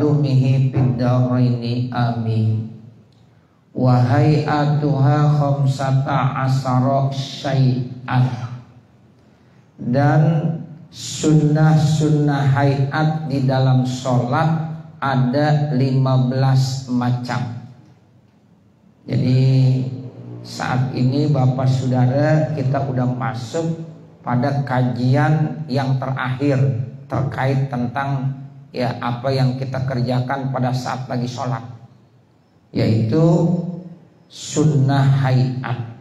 taqaddumihi fid dharaini amin. Wa hay'atuha khamsata asara syai'an. Dan sunnah-sunnah hayat di dalam sholat ada 15 macam. Jadi saat ini Bapak Saudara, kita udah masuk pada kajian yang terakhir terkait tentang ya apa yang kita kerjakan pada saat lagi sholat, yaitu sunnah hayat.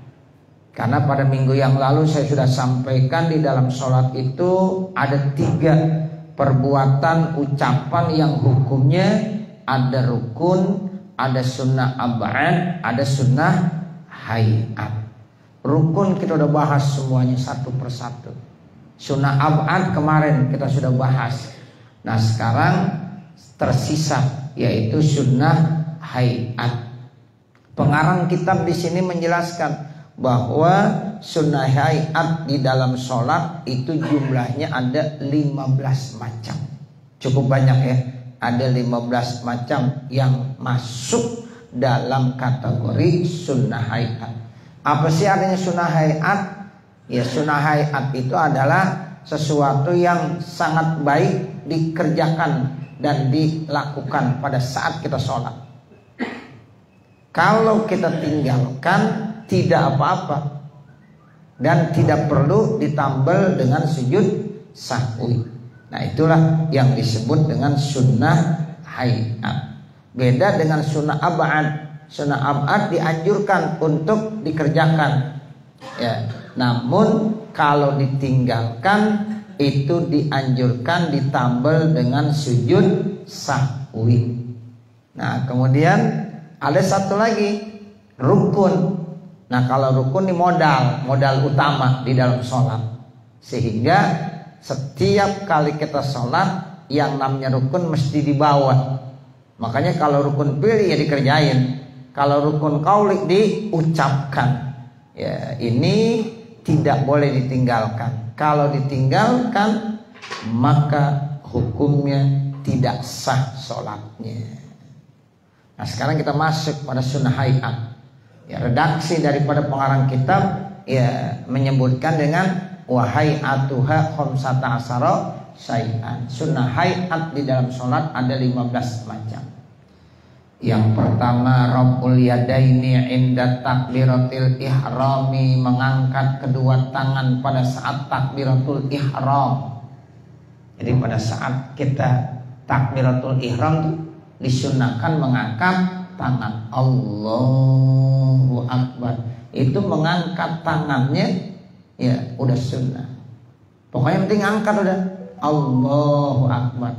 Karena pada minggu yang lalu saya sudah sampaikan di dalam sholat itu ada 3 perbuatan ucapan yang hukumnya ada rukun, ada sunnah ab'ad, ada sunnah hayat. Rukun kita udah bahas semuanya satu persatu. Sunnah ab'ad kemarin kita sudah bahas. Nah sekarang tersisa yaitu sunnah hayat. Pengarang kitab di sini menjelaskan bahwa sunnah hayat di dalam sholat itu jumlahnya ada 15 macam. Cukup banyak ya. Ada 15 macam yang masuk dalam kategori sunnah hayat. Apa sih artinya sunnah hayat? Ya sunnah hayat itu adalah sesuatu yang sangat baik dikerjakan dan dilakukan pada saat kita sholat. Kalau kita tinggalkan tidak apa-apa dan tidak perlu ditambal dengan sujud sahwi. Nah itulah yang disebut dengan sunnah hayat. Beda dengan sunnah ab'ad. Sunnah ab'ad dianjurkan untuk dikerjakan ya. Namun kalau ditinggalkan itu dianjurkan ditambal dengan sujud sahwi. Nah kemudian ada satu lagi, rukun. Nah kalau rukun ini modal utama di dalam sholat. Sehingga setiap kali kita sholat yang namanya rukun mesti dibawa. Makanya kalau rukun pilih ya dikerjain. Kalau rukun qauli diucapkan. Ya ini tidak boleh ditinggalkan. Kalau ditinggalkan maka hukumnya tidak sah sholatnya. Nah sekarang kita masuk pada sunnah hayat. Ya, redaksi daripada pengarang kitab ya menyebutkan dengan wahai atuha khamsata asara syai'an. Sunnah hayat di dalam sholat ada 15 macam. Yang pertama rabbul yadaini inda takbiratil ihrami, mengangkat kedua tangan pada saat takbiratul ihram. Jadi pada saat kita takbiratul ihram disunnahkan mengangkat tangan. Allahu Akbar. Itu mengangkat tangannya ya udah sunnah. Pokoknya penting angkat udah. Allahu Akbar.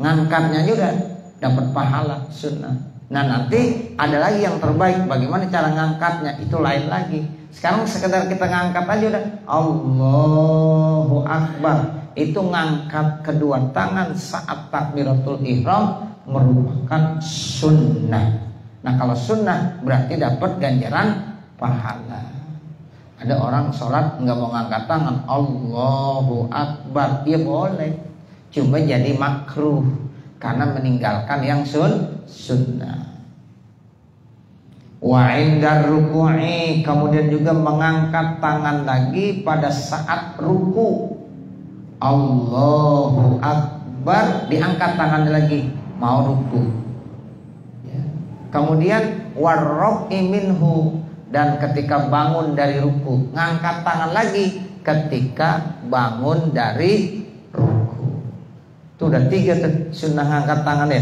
Ngangkatnya juga dapat pahala sunnah. Nah nanti ada lagi yang terbaik. Bagaimana cara ngangkatnya itu lain lagi. Sekarang sekedar kita ngangkat aja udah. Allahu Akbar. Itu ngangkat kedua tangan saat takbiratul ihram merupakan sunnah. Nah kalau sunnah berarti dapat ganjaran pahala. Ada orang sholat nggak mau ngangkat tangan, Allahu Akbar, ya boleh, cuma jadi makruh karena meninggalkan yang sunnah. Wa indar ruku'i, kemudian juga mengangkat tangan lagi pada saat ruku. Allahu Akbar, diangkat tangan lagi mau ruku. Kemudian warrab'i minhu, dan ketika bangun dari ruku, ngangkat tangan lagi ketika bangun dari ruku. Itu udah 3 sunnah ngangkat tangan ya.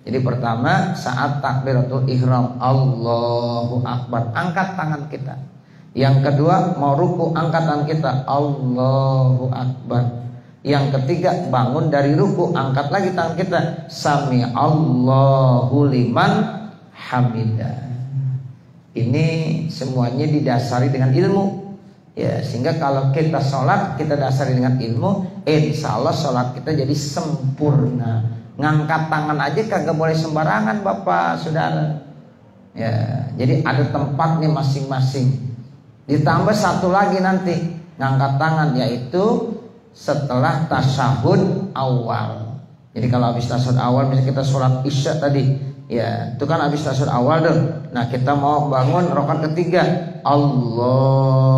Jadi pertama saat takbiratul ihram, Allahu Akbar, angkat tangan kita. Yang kedua mau ruku, angkat tangan kita, Allahu Akbar. Yang ketiga bangun dari ruku, angkat lagi tangan kita, Sami Allahu liman hamidah. Ini semuanya didasari dengan ilmu ya, sehingga kalau kita sholat kita dasari dengan ilmu, insya Allah sholat kita jadi sempurna. Ngangkat tangan aja kagak boleh sembarangan Bapak Saudara ya, jadi ada tempatnya masing-masing. Ditambah satu lagi nanti ngangkat tangan, yaitu setelah tasyahud awal. Jadi kalau habis tasyahud awal, misalnya kita sholat isya tadi, ya itu kan habis tasyahud awal tuh. Nah kita mau bangun rakaat ketiga, Allahu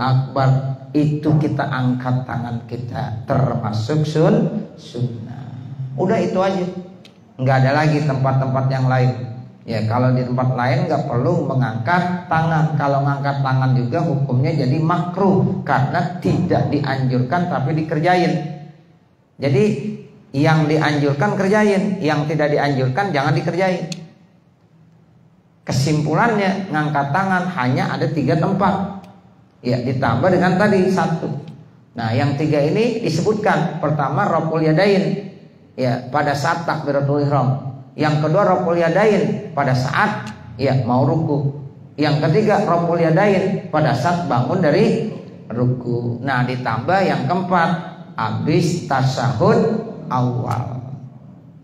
Akbar, itu kita angkat tangan kita, termasuk sunnah. Udah itu aja, nggak ada lagi tempat-tempat yang lain. Ya kalau di tempat lain nggak perlu mengangkat tangan. Kalau ngangkat tangan juga hukumnya jadi makruh karena tidak dianjurkan tapi dikerjain. Jadi yang dianjurkan kerjain, yang tidak dianjurkan jangan dikerjain. Kesimpulannya ngangkat tangan hanya ada 3 tempat. Ya ditambah dengan tadi 1. Nah yang 3 ini disebutkan. Pertama raf'ul yadain, ya pada saat takbiratul ihram. Yang kedua raf'ul yadain pada saat ya mau ruku. Yang ketiga raf'ul yadain pada saat bangun dari ruku. Nah ditambah yang keempat habis tasyahud awal.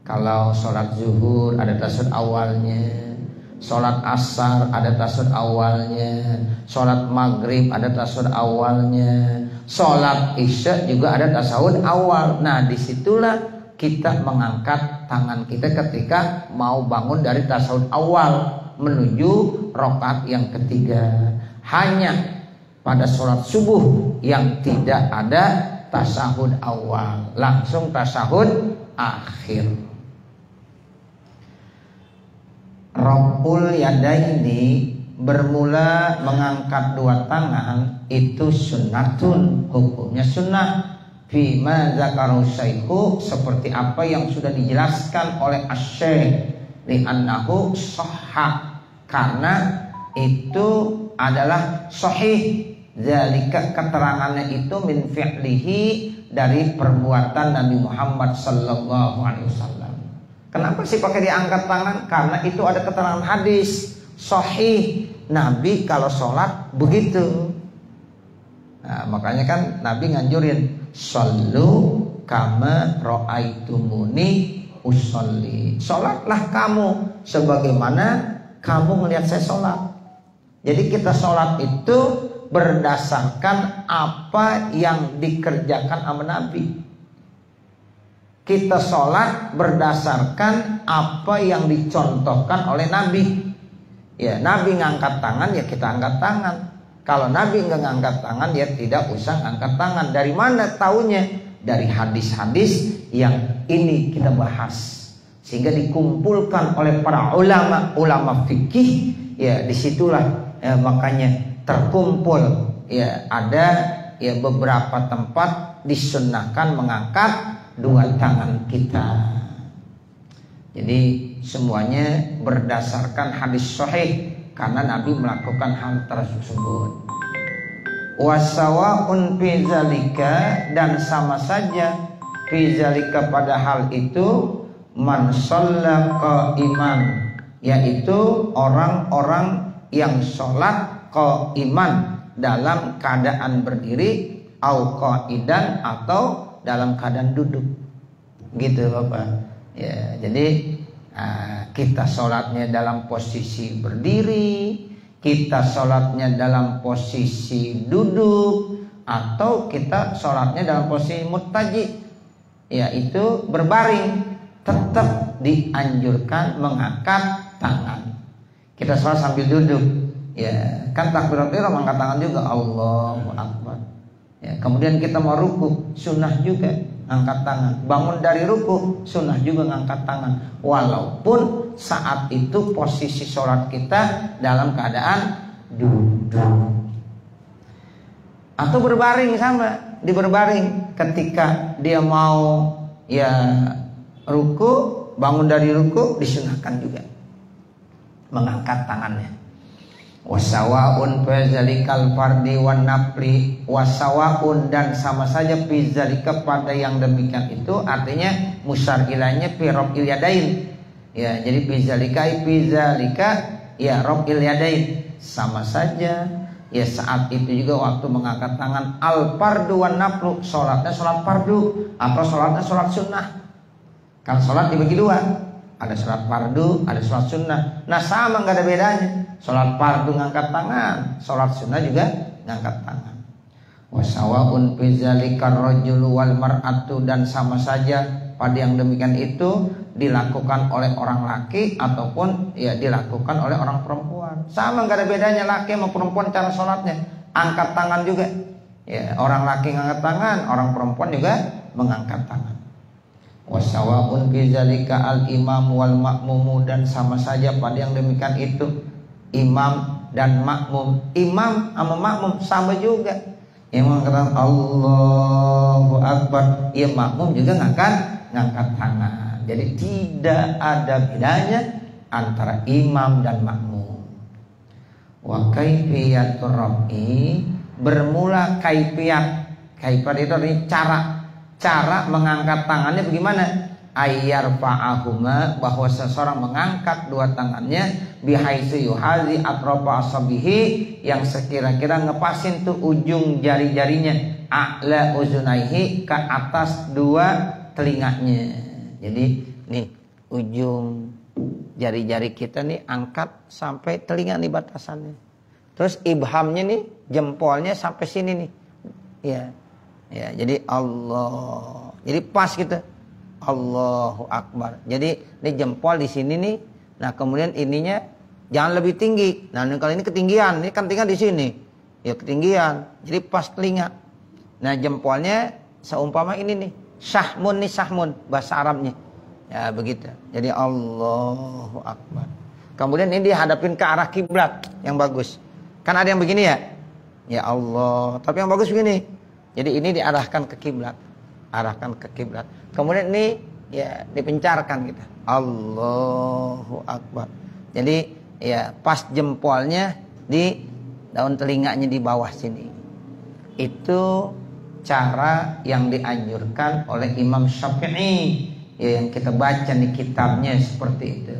Kalau sholat zuhur ada tasyahud awalnya, sholat asar ada tasyahud awalnya, sholat maghrib ada tasyahud awalnya, sholat isya juga ada tasyahud awal. Nah disitulah kita mengangkat tangan kita ketika mau bangun dari tasyahud awal menuju rakaat yang ketiga. Hanya pada sholat subuh yang tidak ada tasyahud awal, langsung tasyahud akhir. Raf'ul yadaini bermula mengangkat 2 tangan itu sunnatun, hukumnya sunnah. Fima zakaru syaihu, seperti apa yang sudah dijelaskan oleh asy-syekh, li'annahu shahha, karena itu adalah sahih. Zalika keterangannya itu min fi'lihi, dari perbuatan Nabi Muhammad sallallahu alaihi wasallam. Kenapa sih pakai diangkat tangan? Karena itu ada keterangan hadis sahih, Nabi kalau sholat begitu. Nah, makanya kan Nabi nganjurin shallu kama ra'aitumuni usolli. Sholatlah kamu sebagaimana kamu melihat saya sholat. Jadi kita sholat itu berdasarkan apa yang dikerjakan sama Nabi. Kita sholat berdasarkan apa yang dicontohkan oleh Nabi. Ya, Nabi ngangkat tangan ya kita angkat tangan. Kalau Nabi nggak ngangkat tangan ya tidak usah ngangkat tangan. Dari mana taunya? Dari hadis-hadis yang ini kita bahas, sehingga dikumpulkan oleh para ulama fikih. Ya disitulah makanya terkumpul ya ada ya beberapa tempat disunnahkan mengangkat 2 tangan kita. Jadi semuanya berdasarkan hadis sahih karena Nabi melakukan hal tersebut. Wasawa'un fi zalika, dan sama saja fi zalika pada hal itu man shalla qa'iman, yaitu orang-orang yang sholat qa'iman dalam keadaan berdiri, au qa'idan atau dalam keadaan duduk. Gitu Bapak. Ya, jadi kita sholatnya dalam posisi berdiri, kita sholatnya dalam posisi duduk, atau kita sholatnya dalam posisi muttaji, yaitu berbaring, tetap dianjurkan mengangkat tangan. Kita sholat sambil duduk, ya kan takbiratul ihram angkat tangan juga, Allahu Akbar. Ya, kemudian kita mau ruku, sunnah juga angkat tangan. Bangun dari ruku, sunnah juga ngangkat tangan. Walaupun saat itu posisi sholat kita dalam keadaan duduk. Atau berbaring, sama, diberbaring. Ketika dia mau ya ruku, bangun dari ruku, disunahkan juga mengangkat tangannya. Wasawaun fizalikal fardi wan nafli, wasawaun, dan sama saja fizalika pada yang demikian itu, artinya musyar ilainya fi raf'il yadain. Ya, jadi fizalika ya raf'il yadain, sama saja. Ya saat itu juga waktu mengangkat tangan, al fardu wan naflu, sholatnya sholat fardu atau sholatnya sholat sunnah. Kan sholat dibagi 2. Ada sholat fardu, ada sholat sunnah. Nah sama, nggak ada bedanya. Sholat fardu ngangkat tangan, sholat sunnah juga ngangkat tangan. Wasawaun fi zalikar rajulu wal mar'atu, dan sama saja pada yang demikian itu dilakukan oleh orang laki ataupun ya dilakukan oleh orang perempuan. Sama, nggak ada bedanya laki sama perempuan cara sholatnya. Angkat tangan juga. Ya, orang laki ngangkat tangan, orang perempuan juga mengangkat tangan. Wasawaun fi zalika al imam wal makmum, dan sama saja pada yang demikian itu imam dan makmum. Imam sama makmum sama juga. Yang mengatakan Allahu Akbar, ya makmum juga ngangkat tangan. Jadi tidak ada bedanya antara imam dan makmum. Wa kaifiyatur rafi, bermula kaifiyat. Kaifiyat itu artinya cara mengangkat tangannya bagaimana? Ayyar fa'ahuma, bahwa seseorang mengangkat dua tangannya bihaitsu yuhazi atrofa asabihi, yang sekira-kira ngepasin tuh ujung jari-jarinya a'la uzunaihi, ke atas dua telinganya. Jadi nih ujung jari-jari kita nih angkat sampai telinga nih batasannya. Terus ibhamnya nih, jempolnya sampai sini nih. Ya, jadi Allah. Jadi pas gitu. Allahu Akbar. Jadi ini jempol di sini nih. Nah, kemudian ininya jangan lebih tinggi. Nah, kalau ini ketinggian, ini kan tinggal di sini. Ya ketinggian. Jadi pas telinga. Nah, jempolnya seumpama ini nih. Sahmun nih, sahmun bahasa Arabnya. Ya, begitu. Jadi Allahu Akbar. Kemudian ini dihadapin ke arah kiblat yang bagus. Kan ada yang begini ya? Ya Allah. Tapi yang bagus begini. Jadi ini diarahkan ke kiblat, arahkan ke kiblat. Kemudian ini ya dipencarkan kita. Allahu Akbar. Jadi ya pas jempolnya di daun telinganya di bawah sini. Itu cara yang dianjurkan oleh Imam Syafi'i, ya, yang kita baca di kitabnya seperti itu.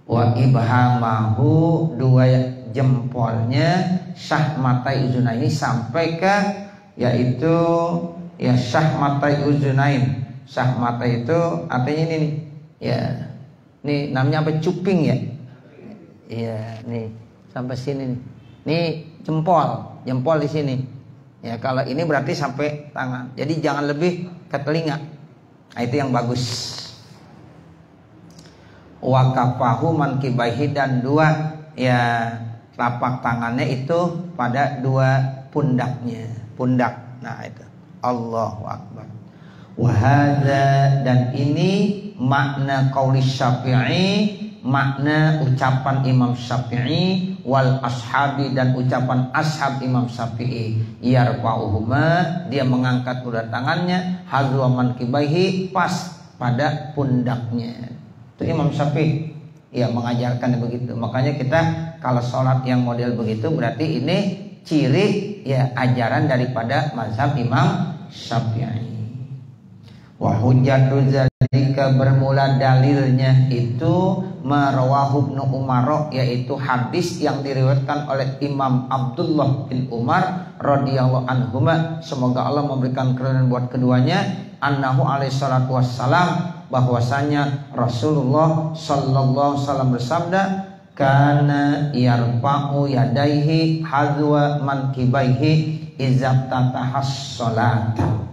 Wa ibhamahu, dua jempolnya syahmatai uzunaini, sampai ke yaitu ya syahmatai uzunain. Syahmatai itu artinya ini nih. Ya. Ini namanya apa? Cuping ya. Iya, nih sampai sini nih. Nih jempol di sini. Ya, kalau ini berarti sampai tangan. Jadi jangan lebih ke telinga. Nah, itu yang bagus. Wa kafahu mankibaihi, dan dua ya telapak tangannya itu pada dua pundak. Nah, itu Allahu Akbar. Wa hadza, dan ini makna qauli Syafi'i, makna ucapan Imam Syafi'i, wal ashabi, dan ucapan ashab Imam Syafi'i. Yarfa'uhuma, dia mengangkat kedua tangannya, hazwa mankibaihi, pas pada pundaknya. Itu Imam Syafi'i ya mengajarkan begitu. Makanya kita kalau sholat yang model begitu berarti ini ciri ya ajaran daripada mazhab Imam Syafi'i. Wa hujjatu zalika, bermula dalilnya itu marawahu Ibnu Umar, yaitu hadis yang diriwayatkan oleh Imam Abdullah bin Umar radhiyallahu anhuma, semoga Allah memberikan keridhaan buat keduanya, annahu alaihi salatu wassalam, bahwasanya Rasulullah sallallahu alaihi wasallam bersabda, kana yarfa'u yadaihi hadwa mankibaihi izabtatahas salata.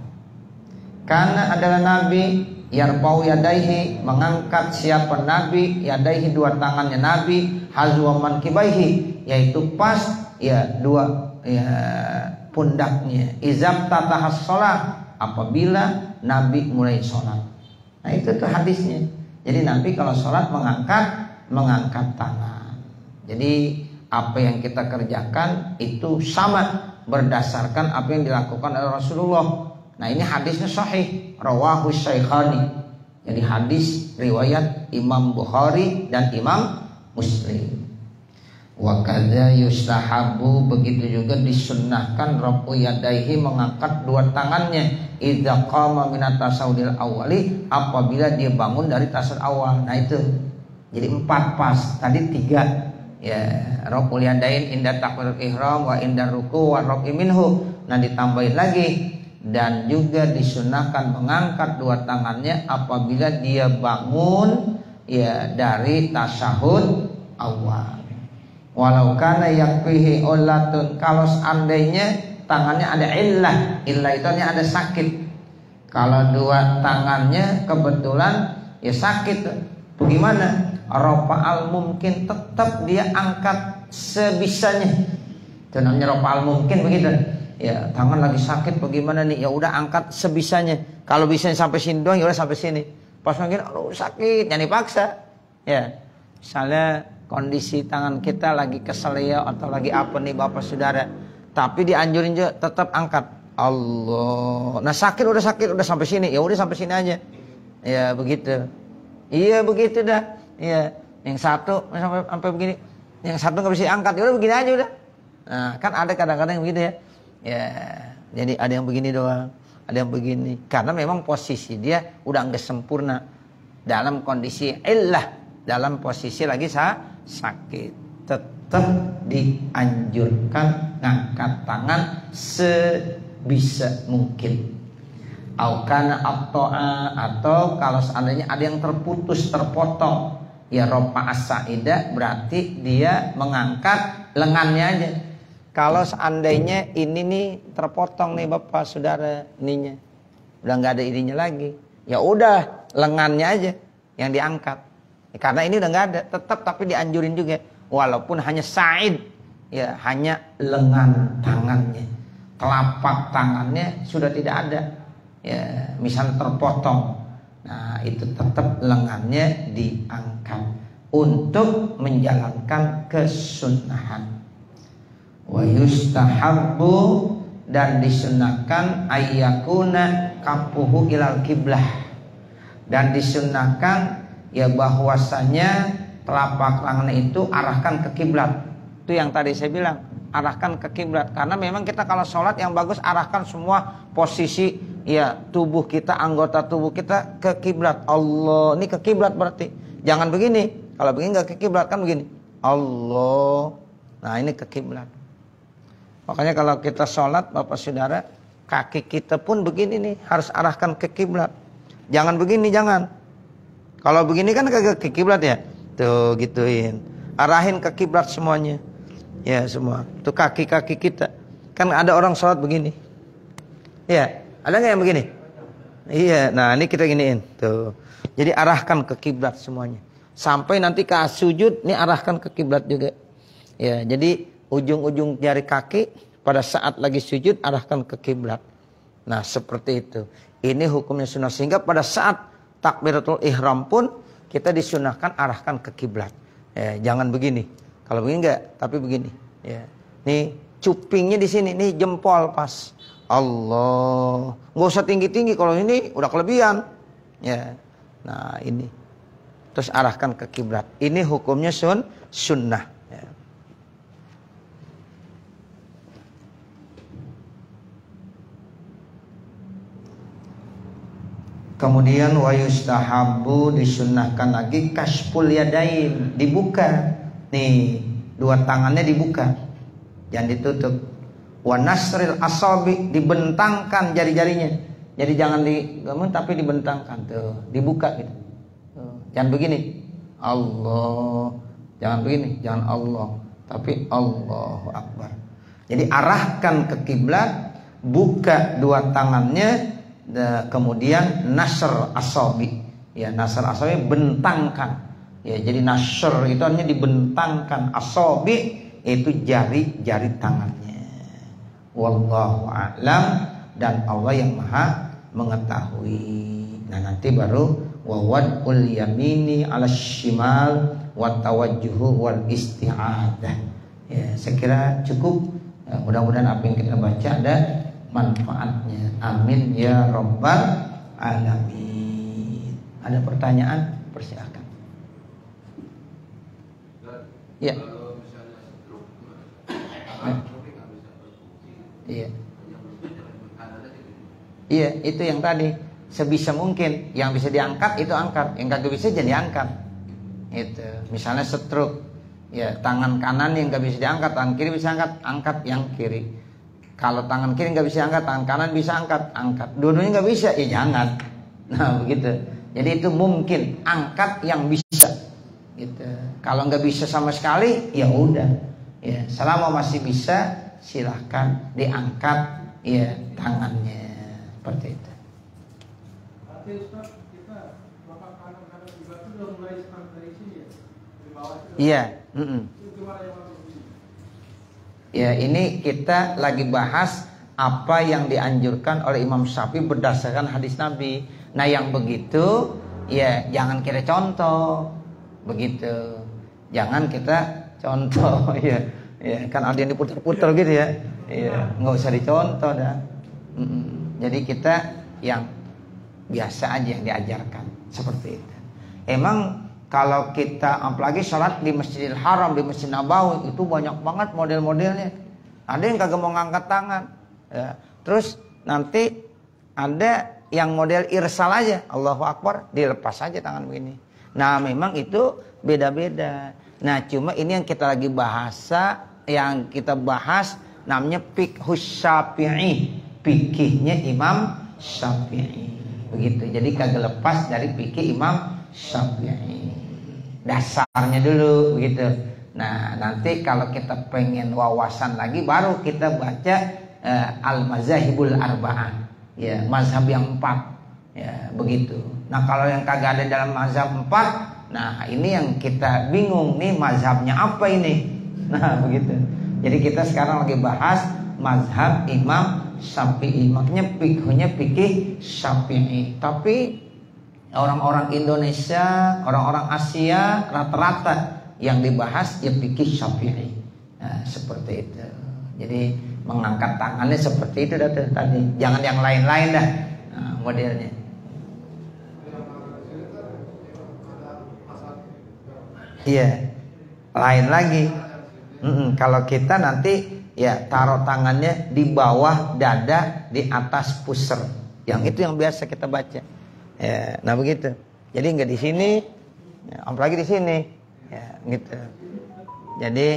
Karena adalah Nabi yarfa'u yadaihi, mengangkat siapa Nabi, yadaihi dua tangannya Nabi, hazwa mankibaihi, yaitu pas ya dua ya pundaknya, izabtatahas salat, apabila Nabi mulai sholat. Nah, itu tuh hadisnya. Jadi Nabi kalau sholat mengangkat tangan. Jadi apa yang kita kerjakan itu sama berdasarkan apa yang dilakukan oleh Rasulullah. Nah, ini hadisnya sahih, rawahu Syaikhani. Jadi hadis riwayat Imam Bukhari dan Imam Muslim. Wa kadza yustahabu, begitu juga disunnahkan rafu yadaihi, mengangkat dua tangannya, idza qama minat tasawudil awali, apabila dia bangun dari tasawuf awal. Nah, itu jadi 4 pas, tadi 3 ya, rafu yadain inda takbiratul ihram wa inda ruku wa rafi minhu. Nah, ditambahin lagi, dan juga disunnahkan mengangkat dua tangannya apabila dia bangun ya dari tasyahud awal. Walau kana yakfihi ullatun, kalau seandainya tangannya ada illah itu artinya ada sakit. Kalau dua tangannya kebetulan ya sakit, bagaimana? Rafa'al mumkin, tetap dia angkat sebisanya. Itu namanya rafa'al mumkin begitu. Ya, tangan lagi sakit bagaimana nih? Ya udah angkat sebisanya. Kalau bisanya sampai sini doang, ya udah sampai sini. Pas mungkin aduh sakit, jangan dipaksa. Ya. Misalnya kondisi tangan kita lagi keseleo atau lagi apa nih Bapak Saudara, tapi dianjurin juga tetap angkat. Allah. Nah, sakit udah sampai sini. Ya udah sampai sini aja. Ya, begitu. Iya, begitu dah. Iya, yang satu sampai begini. Yang satu enggak bisa angkat. Ya udah begini aja udah. Nah, kan ada kadang-kadang yang begitu ya. Ya, jadi ada yang begini doang, ada yang begini. Karena memang posisi dia udah enggak sempurna dalam kondisi illah, dalam posisi lagi sakit. Tetap dianjurkan ngangkat tangan sebisa mungkin. Aukana atau kalau seandainya ada yang terputus, terpotong, ya rafa'a as-sa'ida, berarti dia mengangkat lengannya aja. Kalau seandainya ini nih terpotong nih Bapak Saudara, ininya udah nggak ada ininya lagi, ya udah lengannya aja yang diangkat. Ya, karena ini udah nggak ada, tetap tapi dianjurin juga, walaupun hanya sa'id, ya hanya lengan tangannya, telapak tangannya sudah tidak ada. Ya, misal terpotong, nah itu tetap lengannya diangkat untuk menjalankan kesunahan. Wa yustahabbu, dan disunahkan ayyakuna kafuhu ilal kiblah, dan disunahkan ya bahwasanya telapak tangannya itu arahkan ke kiblat. Itu yang tadi saya bilang, arahkan ke kiblat. Karena memang kita kalau sholat yang bagus arahkan semua posisi ya tubuh kita, anggota tubuh kita ke kiblat. Allah, ini ke kiblat berarti. Jangan begini. Kalau begini nggak ke kiblat, kan begini. Allah. Nah, ini ke kiblat. Makanya kalau kita sholat Bapak Saudara, kaki kita pun begini nih, harus arahkan ke kiblat. Jangan begini, jangan. Kalau begini kan ke kiblat ya. Tuh gituin. Arahin ke kiblat semuanya. Ya semua. Tuh kaki-kaki kita. Kan ada orang sholat begini. Ya, ada nggak yang begini? Iya, nah ini kita giniin. Tuh. Jadi arahkan ke kiblat semuanya. Sampai nanti ke sujud, ini arahkan ke kiblat juga. Ya, jadi ujung-ujung jari kaki pada saat lagi sujud arahkan ke kiblat. Nah, seperti itu. Ini hukumnya sunnah, sehingga pada saat takbiratul ihram pun kita disunahkan arahkan ke kiblat. Ya, jangan begini. Kalau begini enggak, tapi begini. Ya. Nih cupingnya di sini, nih jempol pas. Allah. Enggak usah tinggi-tinggi, kalau ini udah kelebihan. Ya. Nah, ini. Terus arahkan ke kiblat. Ini hukumnya sunnah. Ya. Kemudian wa yustahabbu, disunnahkan lagi kasful yadain, dibuka. Nih, dua tangannya dibuka. Jangan ditutup. Wa nasril asabi, dibentangkan jari-jarinya. Jadi jangan digemun tapi dibentangkan tuh, dibuka gitu. Tuh. Jangan begini. Allah. Jangan begini, jangan Allah, tapi Allahu Akbar. Jadi arahkan ke kiblat, buka dua tangannya. Kemudian nasr asabi, ya nasr asabi bentangkan, ya jadi nasr itu artinya dibentangkan, asabi itu jari-jari tangannya. Wallahu a'lam, dan Allah yang maha mengetahui. Nah nanti baru wawadul yamini ala shimal wa tawajjuhu wal isti'adah. Ya saya kira cukup. Ya, mudah-mudahan apa yang kita baca ada manfaatnya. Amin ya rabbal alamin. Ada pertanyaan? Persilakan. Ya. Iya. Iya, itu yang tadi. Sebisa mungkin yang bisa diangkat itu angkat, yang kagak bisa jadi angkat. Itu. Misalnya stroke, ya tangan kanan yang gak bisa diangkat, tangan kiri bisa angkat yang kiri. Kalau tangan kiri nggak bisa angkat, tangan kanan bisa angkat. Dua-duanya nggak bisa, ya jangan. Nah begitu. Jadi itu mungkin angkat yang bisa. Gitu. Kalau nggak bisa sama sekali, ya udah. Ya selama masih bisa, silahkan diangkat ya tangannya seperti itu. Berarti Ustaz, kita bapak kanan-kanan juga itu udah mulai start dari sini ya? Dari bawah itu. Iya. Itu gimana yang masuk di sini? Ya, ini kita lagi bahas apa yang dianjurkan oleh Imam Syafi'i berdasarkan hadis Nabi. Nah, yang begitu ya jangan kita contoh. Begitu. Jangan kita contoh ya. Ya, kan ada yang diputar-putar gitu ya. Ya, nggak usah dicontoh dah. Jadi kita yang biasa aja yang diajarkan seperti itu. Emang kalau kita apalagi sholat di Masjidil Haram, di Masjid Nabawi itu banyak banget model-modelnya. Ada yang kagak mau ngangkat tangan. Ya. Terus nanti ada yang model irsal aja, Allahu Akbar, dilepas aja tangan begini. Nah, memang itu beda-beda. Nah, cuma ini yang kita lagi yang kita bahas namanya fiqhus Syafi'i, fikihnya Imam Syafi'i. Begitu. Jadi kagak lepas dari fikih Imam Syafi'i. Dasarnya dulu begitu. Nah, nanti kalau kita pengen wawasan lagi baru kita baca Al-Mazahibul Arba'ah. Ya, mazhab yang 4. Ya, begitu. Nah, kalau yang kagak ada dalam mazhab 4, nah ini yang kita bingung nih mazhabnya apa ini. Nah, begitu. Jadi kita sekarang lagi bahas mazhab Imam Syafi'i. Makanya fikihnya fikih Syafi'i. Tapi orang-orang Indonesia, orang-orang Asia rata-rata yang dibahas ya fikih Syafi'i. Nah, seperti itu. Jadi mengangkat tangannya seperti itu tadi. Jangan yang lain-lain dah. Nah, modelnya. Iya. Lain lagi. Kalau kita nanti ya taruh tangannya di bawah dada, di atas pusar. Yang itu yang biasa kita baca. Ya, nah begitu. Jadi nggak di sini, ya, apalagi di sini, ya gitu. Jadi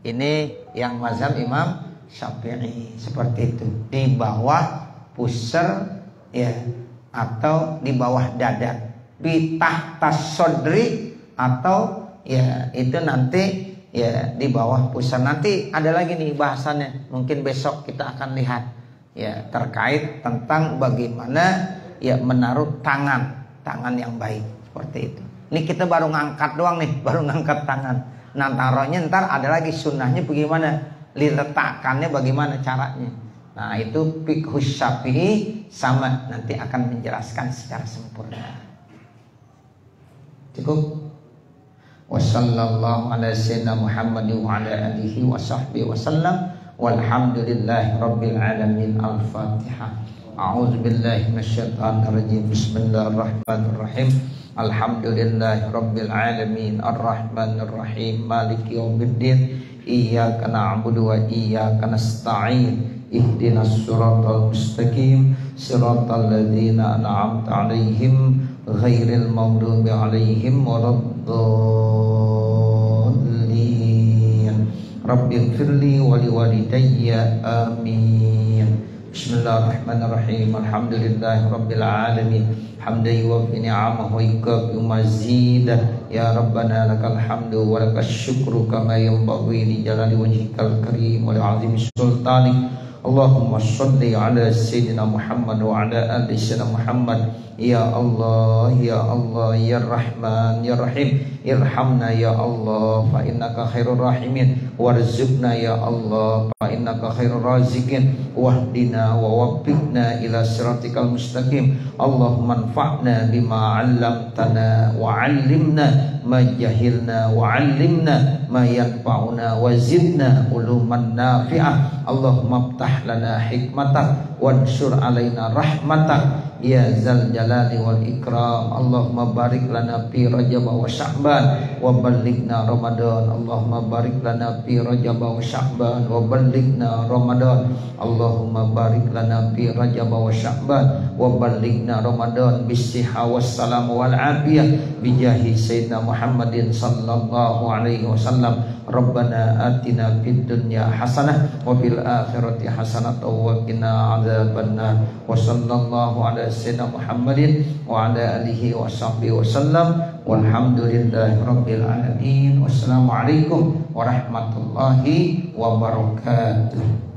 ini yang mazhab Imam Syafi'i seperti itu. Di bawah pusar, ya, atau di bawah dada. Di tahtas sodri atau ya itu nanti ya di bawah pusar. Nanti ada lagi nih bahasannya. Mungkin besok kita akan lihat ya terkait tentang bagaimana ya menaruh tangan yang baik seperti itu. Ini kita baru ngangkat doang nih, baru ngangkat tangan. Nah, taruhnya ntar ada lagi sunnahnya bagaimana, diletakkannya bagaimana caranya. Nah, itu fiqhus Syafi'i sama nanti akan menjelaskan secara sempurna. Cukup. Wassallallahu ala sayyidina Muhammad wa ala alihi wa sahbihi wasallam. Walhamdulillahi rabbil alamin. Al-Fatihah. A'udzu billahi minasyaitonir rajim. Bismillahirrahmanirrahim. Alhamdulillahi rabbil alamin. Arrahmanir rahim. Maliki yaumiddin. Iyyaka na'budu wa iyyaka nasta'in. Ihdinas siratal mustaqim. Siratal ladzina an'amta 'alaihim ghairil maghdubi 'alaihim waladdallin. Rabbighfirli wa liwalidayya amin. Bismillahirrahmanirrahim. Alhamdulillahi rabbil alamin. Hamdan yuwaffi ni'amahu wa yukafi mazidah. Ya Rabbana lakal hamdu wa lakas syukru kama yanbaghi li jalali wajhikal karim wa li 'azimi sultanik. Allahumma shalli ala sayyidina Muhammad wa ala ali sayyidina Muhammad. Ya Allah, ya Allah, ya Rahman, ya Rahim, irhamna ya Allah, fa innaka khairur rahimin, warzuqna ya Allah, fa innaka khairur raziqin, wahdina wa waffiqna ila siratikal mustaqim. Allahumma anfa'na bima 'allamtana wa 'allimna ma jahilna wa 'allimna ma yanfa'una wa zidna uluman nafi'ah. Allahumma iftah lana hikmatak wansur alaina rahmatak ya zal jalali wal ikram. Allahumma barik lana fi Rajab wa Sya'ban wa ballighna Ramadan. Allahumma barik lana fi Rajab wa Sya'ban wa ballighna Ramadan. Allahumma barik lana fi Rajab wa Sya'ban wa ballighna Ramadan bisihha wassalam wal afiyah bijahi sayyidina Muhammadin sallallahu alaihi wasallam. Rabbana atina fid dunya hasanah wa fil akhirati hasanah wa qina adzabannar. Wa sallallahu ala sayyidina Muhammadin wa ala alihi wa sahbihi wasallam. Walhamdulillahi rabbil alamin. Wassalamualaikum warahmatullahi wabarakatuh.